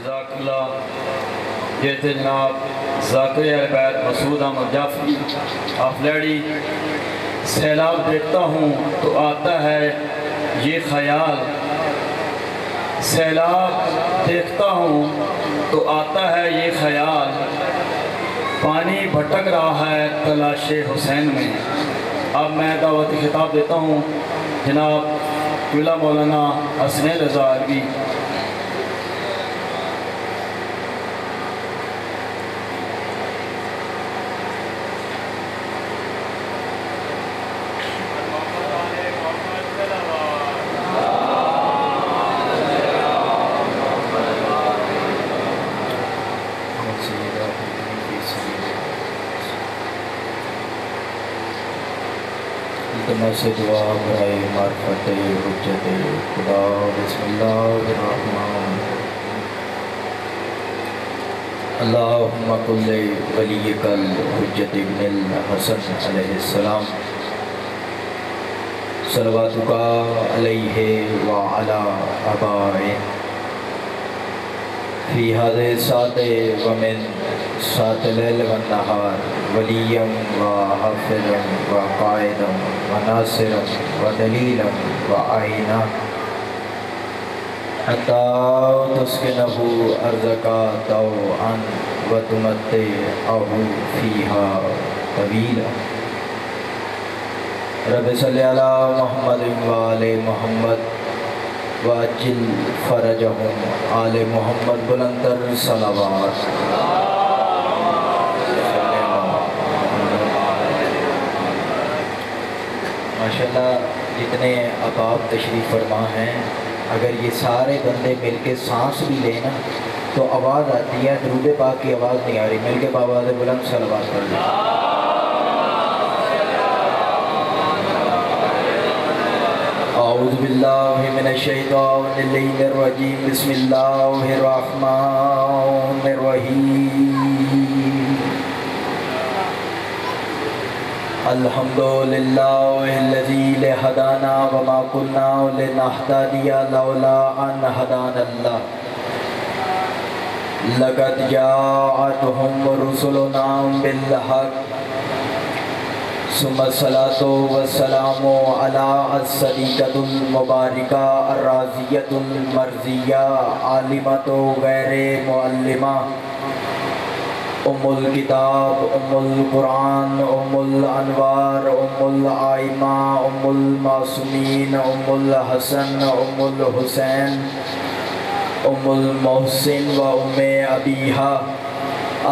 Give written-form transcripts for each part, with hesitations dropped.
جزاک اللہ۔ یہ تھے جناب ذاکر البیت مسعود احمد جعفری آف لیڈی۔ سیلاب دیکھتا ہوں تو آتا ہے یہ خیال، سیلاب دیکھتا ہوں تو آتا ہے یہ خیال، پانی بھٹک رہا ہے تلاش حسین میں۔ اب میں دعوت خطاب دیتا ہوں جناب قبلہ مولانا حسنین رضا عربی۔ سے دعا برائے معرفت حجت خدا۔ بسم اللہ الرحمن اللہم کل ولیک الحجت ابن الحسن علیہ السلام، صلواتک علیہ وعلی آبائہ فی هذه الساعة ومن ساعة الليل والنهار وليا وحافظا وقائدا وناصرا ودليلا وعينا حتى تسكنه أرضك طوعا وتمتعه فيها طويلا۔ رب صل على محمد وآل محمد واجل فرجهم آل محمد بلندر صلوات۔ ماشاءاللہ جتنے احباب تشریف فرما ہیں، اگر یہ سارے بندے مل کے سانس بھی لینا تو آواز آتی ہے، درود پاک کی آواز نہیں آ رہی، مل کے بآواز بلند صلوات کر لیں۔ اعوذ باللہ من الشیطان الرجیم، بسم اللہ الرحمن الرحیم۔ الحمدللہ الذی ہدانا وما کنا لنہتدی لولا ان ہدانا اللہ، لقد جاءتهم رسلنا بالحق، ثم الصلاة والسلام على الصديقة المباركة الرازية المرضية عالمة غير معلمة، ام الکتاب، ام القرآن، ام الانوار، ام الائمہ، ام المعصومین، ام الحسن، ام الحسین، ام المحسن و ام ابیہا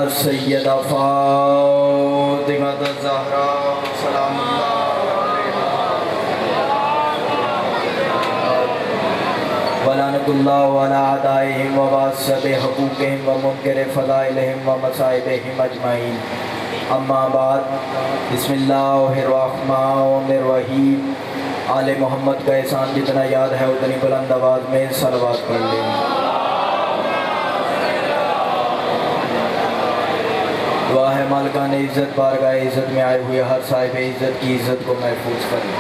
السیدہ فاطمہ الزہراء سلام اللہ ولعنۃ اللہ علی اعدائہم وباسط حقوقہم ومنکر فضائلہم ومصائبہم اجمعین، اما بعد۔ بسم اللہ الرحمن الرحیم۔ آل محمد کا احسان جتنا یاد ہے اتنی بلند آواز میں صلوات پڑھ لیں۔ دعا ہے مالکان عزت بارگاہ عزت میں آئے ہوئے ہر صاحب عزت کی عزت کو محفوظ کریں۔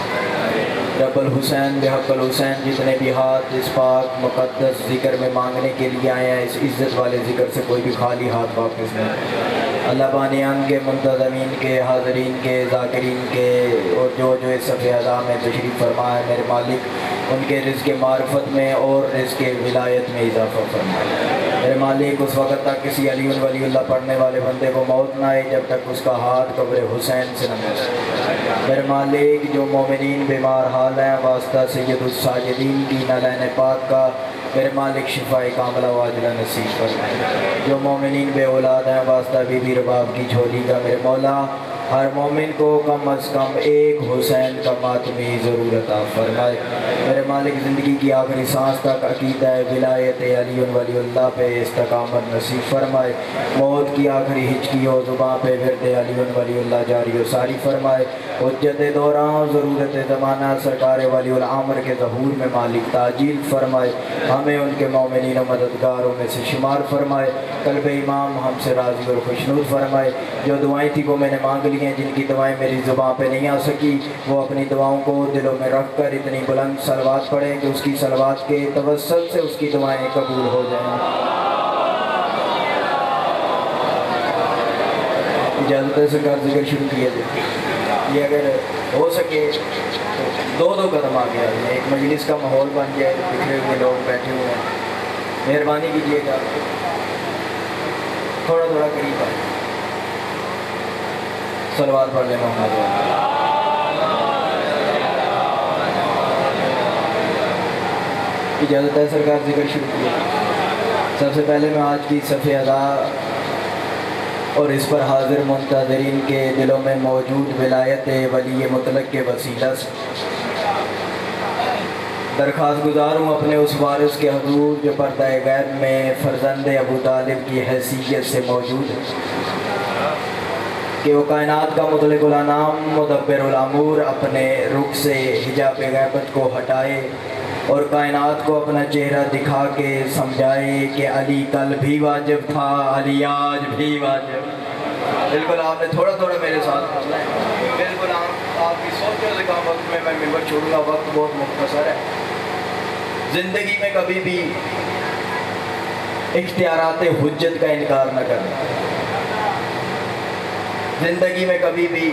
رب الحسین بحق الحسین جتنے بھی ہاتھ اس پاک مقدس ذکر میں مانگنے کے لیے آئے ہیں، اس عزت والے ذکر سے کوئی بھی خالی ہاتھ واپس نہیں۔ اللہ بانیان کے، منتظمین کے، حاضرین کے، ذاکرین کے اور جو اس صفحہ اعظم میں تشریف فرما ہے، میرے مالک ان کے رزق معرفت میں اور رزق ولایت میں اضافہ فرمائے۔ میرے مالک اس وقت تک کسی علی ولی اللہ پڑھنے والے بندے کو موت نہ آئے جب تک اس کا ہاتھ قبر حسین سے نہ ملے۔ میرے مالک جو مومنین بیمار حال ہیں، واسطہ سید الساجدین کی نالین پاک کا میرے مالک شفاء کاملہ واجلہ نصیب فرمائے۔ جو مومنین بے اولاد ہیں، واسطہ بی بی رباب کی جھولی کا میرے مولا ہر مومن کو کم از کم ایک حسین کا ماتمی ضرور عطا فرمائے۔ میرے مالک زندگی کی آخری سانس تک عقیدہ ولایت علی ولی اللہ پہ استقامت نصیب فرمائے۔ موت کی آخری ہچکی ہو زباں پہ ورد علی ولی اللہ جاری و ساری فرمائے۔ حجت دوران ضرورت زمانہ سرکار ولی الامر کے ظہور میں مالک تاجیل فرمائے۔ ہمیں ان کے مومنین و مددگاروں میں سے شمار فرمائے۔ قلب امام ہم سے راضی اور خوشنود فرمائے۔ جو دعائیں تھی وہ میں نے مانگ لی ہیں، جن کی دعائیں میری زبان پہ نہیں آ سکی، وہ اپنی دعاؤں کو دلوں میں رکھ کر اتنی بلند صلوات پڑھیں کہ اس کی صلوات کے توسط سے اس کی دعائیں قبول ہو جائیں۔ اجازت ہے سرکار ذکر شروع کیا جائے یہ اگر ہو سکے تو دو دو قدم آگے آ جائیں، ایک مجلس کا ماحول بن جائے، بکھرے ہوئے لوگ بیٹھے ہوئے ہیں، مہربانی کیجیے گا تھوڑا تھوڑا قریب آئے، صلوات پڑھ لیں محمد والے۔ اجازت ہے سرکار ذکر شروع کیا۔ سب سے پہلے میں آج کی صف ادا اور اس پر حاضر منتظرین کے دلوں میں موجود ولایت ولی مطلق کے وسیلہ سے درخواست گزار ہوں اپنے اس وارث کے حضور جو پردہ غیب میں فرزند ابو طالب کی حیثیت سے موجود ہے کہ وہ کائنات کا مطلق الانام مدبر الامور اپنے رخ سے حجاب غیبت کو ہٹائے اور کائنات کو اپنا چہرہ دکھا کے سمجھائے کہ علی کل بھی واجب تھا، علی آج بھی واجب۔ بالکل آپ نے تھوڑا تھوڑا میرے ساتھ پڑھنا ہے، بالکل آپ کی سوچوں سے کہا وقت میں ممبر چھوڑوں گا، وقت بہت مختصر ہے۔ زندگی میں کبھی بھی اختیارات حجت کا انکار نہ کرنا، زندگی میں کبھی بھی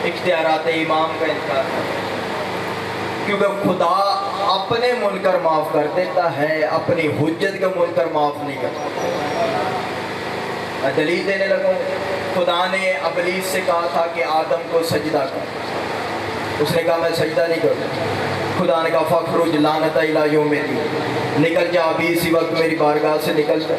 اختیارات امام کا انکار نہ کرنا، کیونکہ خدا اپنے منکر معاف کر دیتا ہے، اپنی حجت کا منکر معاف نہیں کرتا۔ میں دلیل دینے لگا، خدا نے ابلیس سے کہا تھا کہ آدم کو سجدہ کر، اس نے کہا میں سجدہ نہیں کروں۔ خدا نے کہا فخرج لعنت الی یوم الدین، نکل جا ابھی اسی وقت میری بارگاہ سے نکل جا،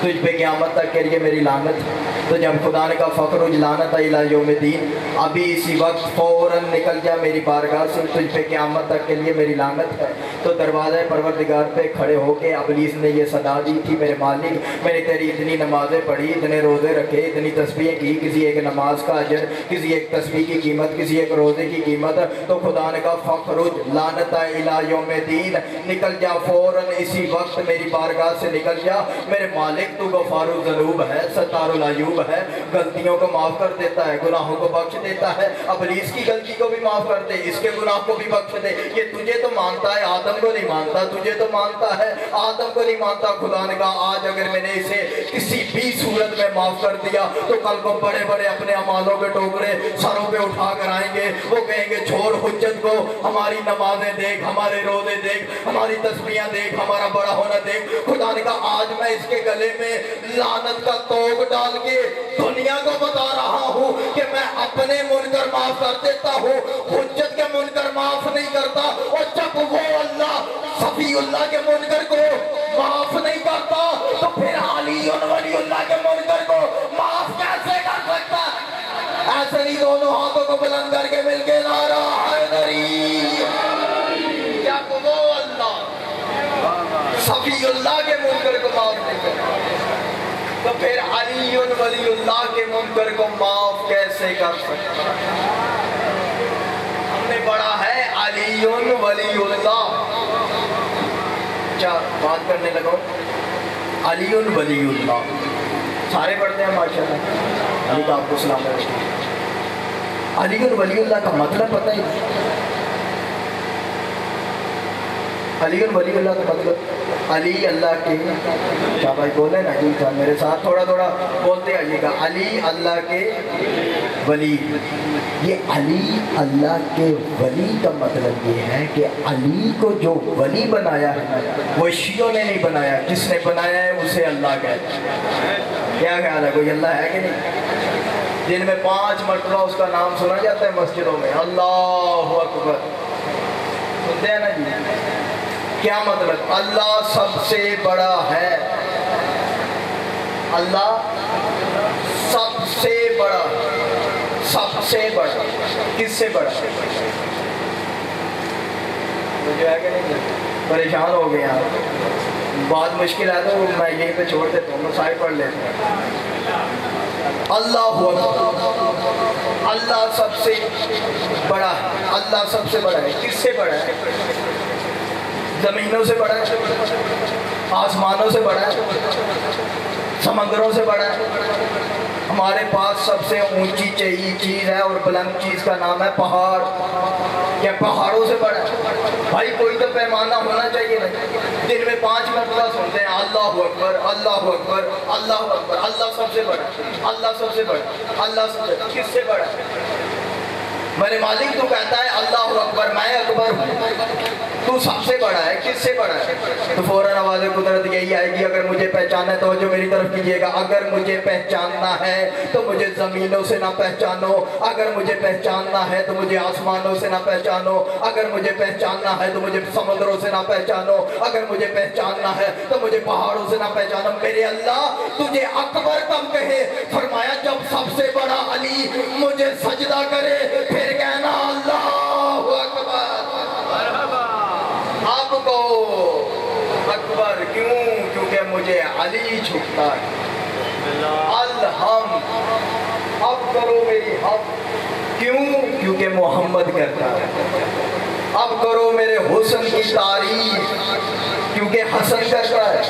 تجھ پہ قیامت تک کے لیے میری لعنت ہے۔ تو جب خدا نے کہا فخرج لعنت الی یوم الدین، ابھی اسی وقت فوراً نکل جا میری بارگاہ سے، تجھ پہ قیامت تک کے لیے میری لعنت ہے، تو دروازہ پروردگار پہ کھڑے ہو کے ابلیس نے یہ صدا دی تھی، میرے مالک میں نے تیری اتنی نمازیں پڑھی، اتنے روزے رکھے، اتنی تسبیحیں کی، کسی ایک نماز کا اجر، کسی ایک تسبیح کی قیمت، کسی ایک روزے کی قیمت، تو خدا نے کہا فخرج لعنت الی یوم الدین، نکل جا فوراً اسی وقت میری بارگاہ سے نکل جا، میرے مالک تو غفار الذنوب ہے، ستار العیوب ہے، غلطیوں کو معاف کر دیتا ہے، گناہوں کو بخش دیتا ہے، ابلیس کی غلطی کو بھی معاف کر دے، اس کے گناہ کو بھی بخش دے۔ یہ تجھے تو مانتا ہے، آدم کو نہیں مانتا، تجھے تو مانتا ہے، آدم کو نہیں مانتا۔ خدا نے کہا آج اگر میں نے اسے کسی بھی صورت میں معاف کر دیا تو کل کو بڑے بڑے اپنے اعمالوں کے ٹوکرے سروں پہ اٹھا کر آئیں گے، وہ کہیں گے چھوڑ حجت کو، ہماری نمازیں دیکھ، ہمارے روزے دیکھ، ہماری تسبیحیں دیکھ، ہمارا بڑا ہونا دیکھ۔ خدا نے کہا آج میں اس کے گلے میں لعنت کا توق ڈال کے دنیا کو بتا رہا ہوں کہ میں اپنے منکر معاف کر دیتا ہوں، حجت کے منکر معاف نہیں کرتا، اور جب وہ اللہ صفی اللہ کے منکر کو معاف نہیں کرتا تو پھر علی ولی اللہ کے منکر کو معاف کیسے کر سکتا ہے؟ ایسے نہیں دونوں ہاتھوں کو بلند کر کے مل کے نعرہ حیدری، جب وہ اللہ صفی اللہ کے منکر کو معاف نہیں کرتا تو پھر علی ولی اللہ کے منکر کو معاف کیسے کر سکتا؟ ہم نے پڑھا ہے علی ولی اللہ، کیا بات کرنے لگا، علی ولی اللہ سارے پڑھتے ہیں ماشاءاللہ، علی کا آپ کو سلام علیکم۔ علی ولی اللہ کا مطلب پتہ ہے؟ علی ولی اللہ کا مطلب علی اللہ کے، کیا بھائی بولے نا جی میرے ساتھ تھوڑا تھوڑا بولتے آئیے گا، علی اللہ کے ولی۔ یہ علی اللہ کے ولی کا مطلب یہ ہے کہ علی کو جو ولی بنایا ہے وہ شیعوں نے نہیں بنایا، جس نے بنایا ہے اسے اللہ کہتے ہیں۔ کیا خیال ہے، کوئی اللہ ہے کہ نہیں؟ دن میں 5 مرتبہ اس کا نام سنا جاتا ہے مسجدوں میں، اللہ اکبر، سنتے ہیں نا جی؟ کیا مطلب؟ اللہ سب سے بڑا ہے، اللہ سب سے بڑا، سب سے بڑا، کس سے بڑا؟ تو جو ہے کہ نہیں پریشان ہو گئے ہیں، بات مشکل ہے تو میں یہیں پہ چھوڑ دیتا ہوں، مسائل پڑھ لیتا ہوں۔ اللہ اللہ سب سے بڑا ہے، اللہ سب سے بڑا ہے، کس سے بڑا ہے؟ زمینوں سے بڑا ہے، آسمانوں سے بڑا ہے، سمندروں سے بڑا ہے، ہمارے پاس سب سے اونچی چیز ہے اور بلند چیز کا نام ہے پہاڑ. کیا پہاڑوں سے بڑا ہے؟ بھائی کوئی تو پیمانہ ہونا چاہیے نا. دن میں 5 مرتبہ سنتے ہیں اللہ اکبر اللہ اکبر اللہ اکبر. اللہ سب سے بڑا ہے, اللہ سب سے بڑا ہے, اللہ سب سے بڑا. کس سے بڑا ہے؟ میرے مالک تو کہتا ہے اللہ اکبر, میں اکبر ہوں, تو سب سے بڑا ہے. کس سے بڑا ہے؟ تو فوراً آواز قدرت یہی آئے گی, اگر مجھے پہچانا ہے تو جو میری طرف کیجیے گا, اگر مجھے پہچاننا ہے تو مجھے زمینوں سے نہ پہچانو, اگر مجھے پہچاننا ہے تو مجھے آسمانوں سے نہ پہچانو, اگر مجھے پہچاننا ہے تو مجھے سمندروں سے نہ پہچانو, اگر مجھے پہچاننا ہے تو مجھے پہاڑوں سے نہ پہچانو. میرے اللہ تجھے اکبر کب کہے؟ فرمایا جب سب سے بڑا علی مجھے سجدہ کرے پھر کہنا اللہ اکبر. آپ کو اکبر کیوں؟ کیونکہ مجھے علی جھکتا ہے. الحم اب کرو میری حق, کیوں؟ کیونکہ محمد کرتا ہے. اب کرو میرے حسن کی تعریف, کیونکہ حسن کرتا ہے.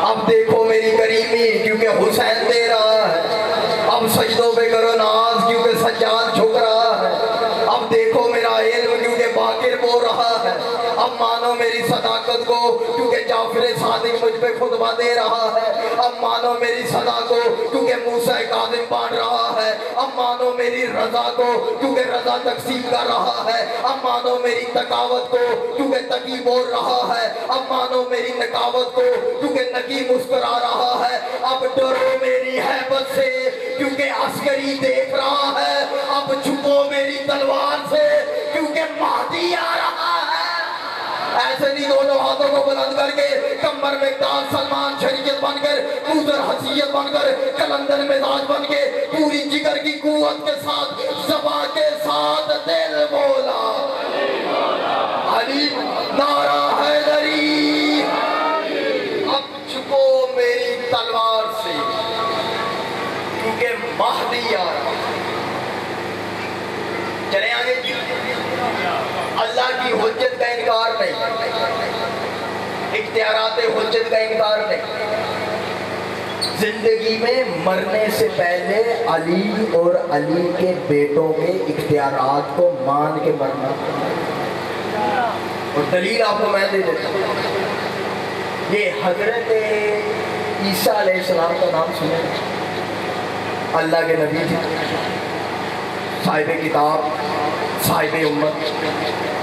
اب دیکھو میری کریمی, کیونکہ حسین دے رہا ہے. اب سجدوں پہ کرو ناز, کیونکہ سجاد جھک رہا ہے. اب دیکھو میرا علم, کیونکہ باقر بول رہا ہے. اب مانو میری صداقت کو, کیونکہ جعفر صادق مجھ پہ خطبہ دے رہا ہے. اب مانو میری صدا کو, کیونکہ موسیٰ کاظم بانٹ رہا ہے. اب مانو میری رضا کو, کیونکہ رضا تقسیم کر رہا ہے. اب مانو میری تقاوت کو, کیونکہ تقی بول رہا ہے. اب مانو میری نقاوت کو, کیونکہ نقی مسکرا رہا ہے. اب ڈرو میری ہیبت سے, کیونکہ عسکری دیکھ رہا ہے. اب چھپو میری تلوار سے, کیونکہ مہدی آ رہا ہے. ایسے نہیں دونوں ہاتھوں کو بلند کر کے کمر مقدار سلمان شریعت بن کر, کوثر حسیت بن کر, کلندر مزاج بن کے, پوری جگر کی قوت کے ساتھ, زبان کے ساتھ دل بولا علی نعرہ حیدری. اب چھپو میری تلوار سے, کیونکہ مہدی آ رہا ہے. چلیں آگے. اللہ کی حجت کا انکار نہیں, اختیارات حجت کا انکار نہیں. زندگی میں مرنے سے پہلے علی اور علی کے بیٹوں کے اختیارات کو مان کے مرنا. اور دلیل آپ کو میں دے دیتا ہوں. یہ حضرت عیسیٰ علیہ السلام کا نام سنے, اللہ کے نبی تھے, صاحب کتاب, صاحب امت.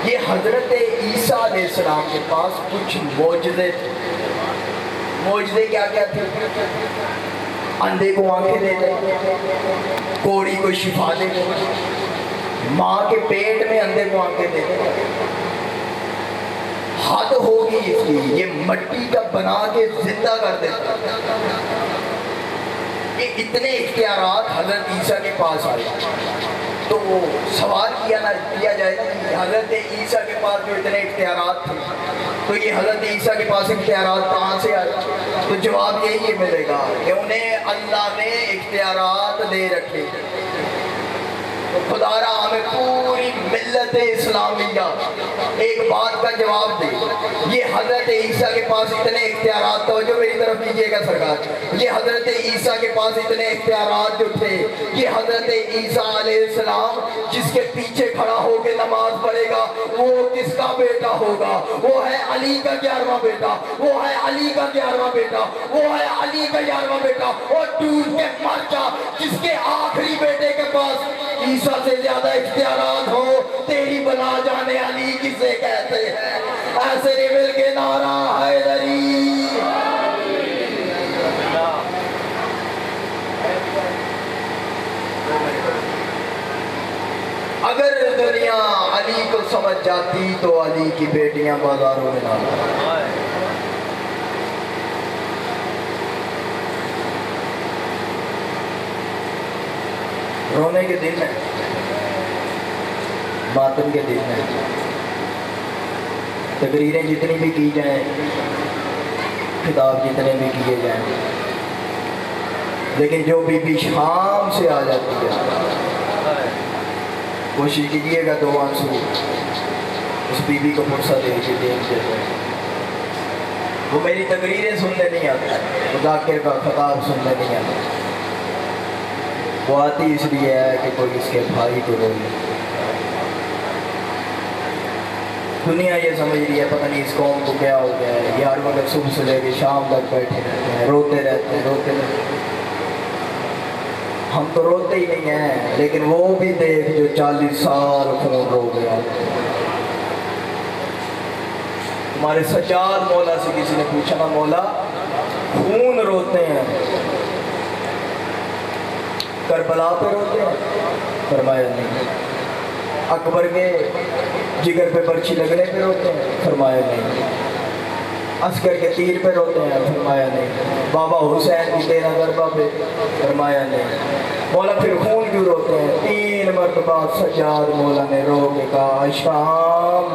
یہ حضرت عیسیٰ علیہ السلام کے پاس کچھ معجزے تھے. معجزے کیا کیا تھے؟ اندھے کو آنکھیں دے دے, کوڑی کو شفا دے دے, ماں کے پیٹ میں اندھے کو آنکھیں دے دے. حد ہوگی اس کی, یہ مٹی کا بنا کے زندہ کر دیتا. یہ اتنے اختیارات حضرت عیسیٰ کے پاس آئے. تو سوال کیا جائے گا کہ حضرت عیسیٰ کے پاس جو اتنے اختیارات تھے, تو یہ حضرت عیسیٰ کے پاس اختیارات کہاں سے آئے؟ تو جواب یہی ملے گا کہ انہیں اللہ نے اختیارات دے رکھے. تو خدا را ہمیں پوری ملت اسلامیہ ایک بات کا جواب دے. یہ حضرت عیسیٰ کے پاس اتنے اختیارات, توجہ میری طرف کیجیے گا سرکار, یہ حضرت عیسیٰ کے پاس اتنے اختیارات جو تھے, یہ حضرت عیسیٰ علیہ السلام جس کے پیچھے کھڑا ہو کے نماز پڑھے گا وہ کس کا بیٹا ہوگا؟ وہ ہے علی کا 11واں بیٹا, وہ ہے علی کا 11واں بیٹا, وہ ہے علی کا 11واں بیٹا. اور ٹوٹ کے مر جا جس کے آخری بیٹے کے پاس عیسیٰ سے زیادہ اختیارات ہو. تیری بلا جانے علی کسے کہتے ہیں؟ ایسے نہیں مل کے نعرہ حیدری. اگر دنیا علی کو سمجھ جاتی تو علی کی بیٹیاں بازاروں میں نہ آتی. رونے کے دن میں, ماتم کے دن میں, تقریریں جتنی بھی کی جائیں, خطاب جتنے بھی کیے جائیں, لیکن جو بی بی شام سے آ جاتی ہے, کوشش کیجیے گا 2 آنسو اس بی بی کو فرصت دے کے دیکھ دیتے ہیں. وہ میری تقریریں سننے نہیں آتے, مذاکر کا خطاب سننے نہیں آتا. وہ آتی اس لیے ہے کہ کوئی اس کے بھائی کو روئے۔ دنیا یہ سمجھ رہی ہے پتہ نہیں اس قوم کو کیا ہو گیا ہے، یار مگر صبح سے لے کے شام تک بیٹھے رہتے ہیں، روتے رہتے ہیں۔ ہم تو روتے ہی نہیں ہیں، لیکن وہ بھی دیکھ جو 40 سال خون رو گیا۔ ہمارے سجاد مولا سے کسی نے پوچھا نا، مولا خون روتے ہیں، کربلا پہ روتے ہیں؟ فرمایا نہیں۔ اکبر کے جگر پہ برچھی لگنے پہ روتے ہیں؟ فرمایا نہیں۔ عسکر کے تیر پہ روتے ہیں؟ فرمایا نہیں۔ بابا حسین کی 13 ضربہ پہ؟ فرمایا نہیں۔ مولا پھر خون کیوں روتے ہیں؟ 3 مرتبہ سجاد مولا نے رو کے کہا، اشام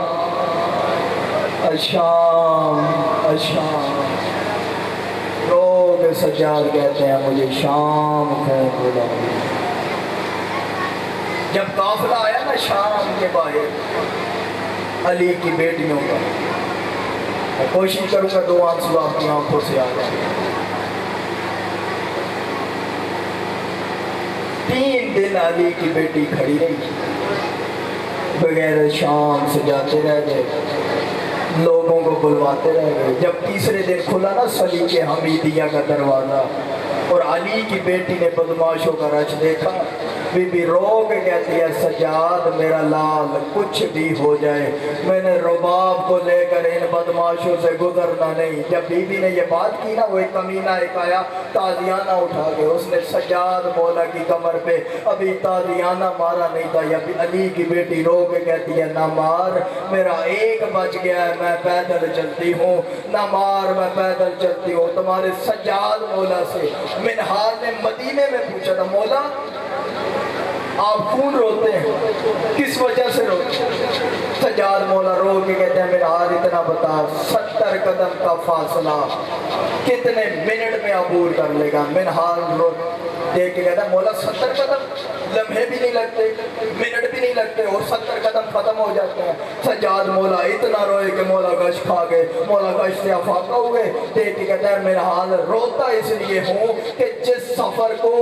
اشام اشام۔ رو کے سجاد کہتے ہیں مجھے شام خون بولا۔ جب قافلہ آیا نا شام کے باہر علی کی بیٹیوں کا، میں کوشش کروں گا 2 آنسو آپ کی آنکھوں سے آ جائیں۔ 3 دن علی کی بیٹی کھڑی رہی، بغیر شام سے جاتے رہ گئے، لوگوں کو بلواتے رہ گئے۔ جب تیسرے دن کھلا نا سلیقے حمیدیہ کا دروازہ، اور علی کی بیٹی نے بدماشوں کا رچ دیکھا، بی بی رو کے کہتی ہے، سجاد میرا لال کچھ بھی ہو جائے میں نے رباب کو لے کر ان بدماشوں سے گزرنا نہیں۔ جب بی بی نے یہ بات کی نا، وہ ایک کمینہ ایک آیا تازیانہ اٹھا کے، اس نے سجاد مولا کی کمر پہ ابھی تازیانہ مارا نہیں تھا، یا علی کی بیٹی رو کے کہتی ہے، نہ مار میرا 1 بج گیا ہے، میں پیدل چلتی ہوں، نہ مار میں پیدل چلتی ہوں۔ تمہارے سجاد مولا سے منہار نے مدینے میں پوچھا تھا، مولا آپ خون روتے ہیں، کس وجہ سے روتے ہیں؟ سجاد مولا رو کے کہتے ہیں، منہار اتنا بتا 70 قدم کا فاصلہ کتنے منٹ میں عبور کر لے گا؟ منہار رو دیکھ کے کہتا ہے، مولا 70 قدم لمحے بھی نہیں لگتے، منٹ بھی نہیں لگتے، اور 70 قدم ختم ہو جاتے ہیں۔ سجاد مولا اتنا روئے کہ مولا گش کھا گئے، مولا گش سے افاقہ ہوئے۔ دیکھ کے کہتا ہے، میرا حال روتا اس لیے ہوں کہ جس سفر کو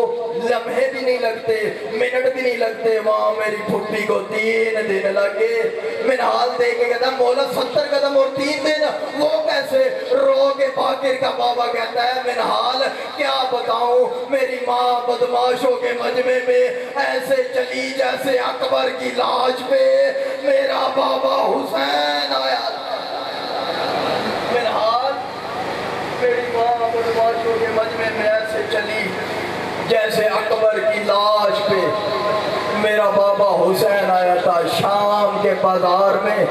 لمحے بھی نہیں لگتے، منٹ بھی نہیں لگتے، وہاں میری پھپھی کو 3 دن لگے۔ میرا حال دیکھ کے کہتا ہے، مولا 70 قدم اور 3 دن وہ کیسے؟ رو کے باقر کا بابا کہتا ہے، میرا حال کیا بتاؤں، میری ماں بدماشوں کے مجمع میں ایسے چلی جیسے اکبر کی لاش پہ میرا بابا حسین آیا۔ میرا حال میری ماں بدماشوں کے مجمع میں ایسے چلی جیسے اکبر کی لاش پہ میرا بابا حسین آیا تھا۔ شام کے بازار میں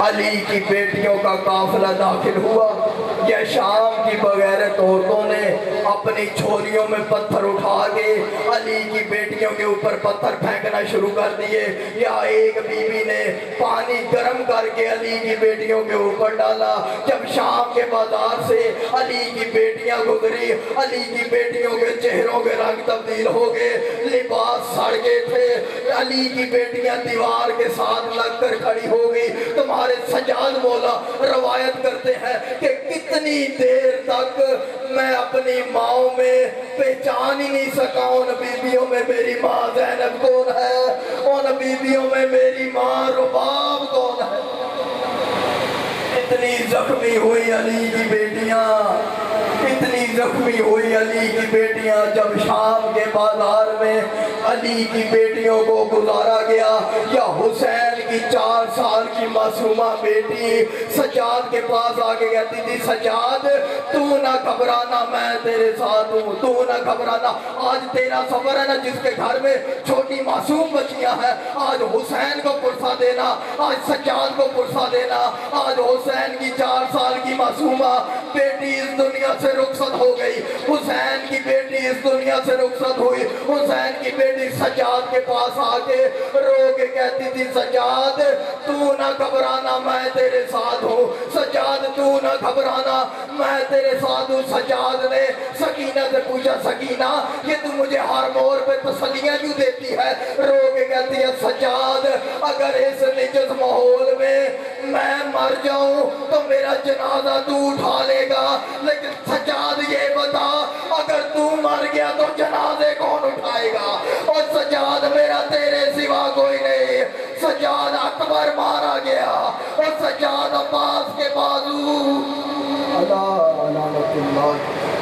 علی کی بیٹیوں کا قافلہ داخل ہوا۔ یہ شام کی بغیرت عورتوں نے اپنی چھولیوں میں پتھر اٹھا کے علی کی بیٹیوں کے اوپر پتھر پھینکنا شروع کر دیے، یا ایک بی بی نے پانی گرم کر کے علی کی بیٹیوں کے اوپر ڈالا۔ جب شام کے بازار سے علی کی بیٹیاں گزری، علی کی بیٹیوں کے چہروں کے رنگ تبدیل ہو گئے، لباس سڑ گئے تھے، علی کی بیٹیاں دیوار کے ساتھ لگ کر کھڑی ہو گئی۔ تمہارے سجاد مولا روایت کرتے ہیں کہ کتنی دیر تک میں اپنی ماؤں میں پہچان ہی نہیں سکا، ان بیویوں میں میری ماں زینب کون ہے، ان بیویوں میں میری ماں رباب کون ہے۔ اتنی زخمی ہوئی علی کی بیٹیاں، اتنی زخمی ہوئی علی کی بیٹیاں۔ جب شام کے بازار میں علی کی بیٹیوں کو گزارا گیا، یا حسین کی 4 سال کی معصومہ بیٹی سجاد کے پاس آگے کہتی تھی، سجاد تو نہ گھبرانا، میں تیرے ساتھ ہوں، تو نہ گھبرانا۔ آج تیرا سفر ہے نا، جس کے گھر میں چھوٹی معصوم بچیاں ہیں، آج حسین کو پرسا دینا، آج سجاد کو پرسا دینا۔ آج حسین کی 4 سال کی معصومہ بیٹی اس دنیا سے رخصت ہو گئی، حسین کی بیٹی اس دنیا سے رخصت ہوئی۔ حسین کی بیٹی سجاد کے پاس آ کے رو کے کہتی تھی، سجاد تو نہ گھبرانا، میں تیرے ساتھ ہوں، سجاد تو نہ گھبرانا، میں تیرے ساتھ ہوں۔ سجاد نے سکینہ سے پوچھا، سکینہ یہ تو مجھے ہر موڑ پہ تسلیاں کیوں دیتی ہے؟ رو کے کہتی ہے، سجاد اگر اس نجس ماحول میں مر جاؤں تو میرا جنازہ تو اٹھا لے گا، لیکن سجاد یہ بتا اگر تو مر مر گیا تو جنازے کون اٹھائے گا؟ اور سجاد میرا تیرے سوا کوئی نہیں. سجاد اکبر مارا گیا اور سجاد عباس کے بازو. اللہ لعنت اللہ.